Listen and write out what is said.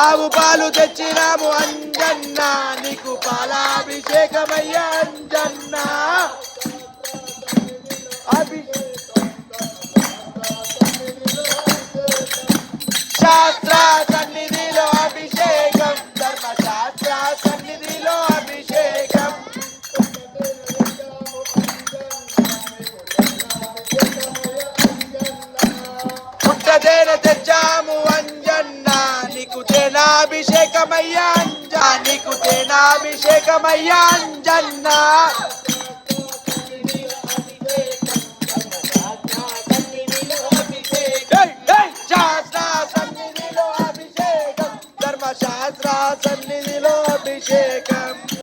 ఆవు పాలు తెచ్చినాము అంజన్న నీకు పాలాభిషేకమయ్యా అంజన్న శాస్త్ర సన్నిధిలో అభిషేకం ధర్మశాస్త్ర సన్నిధిలో అభిషేకం పుట్టదేన తెచ్చాము అంజన్న నీకు తేనాభిషేకమయ్యా నీకు తేనాభిషేకమయ్యా అంజన్న శాస్త్ర సన్నిధిలో అభిషేకం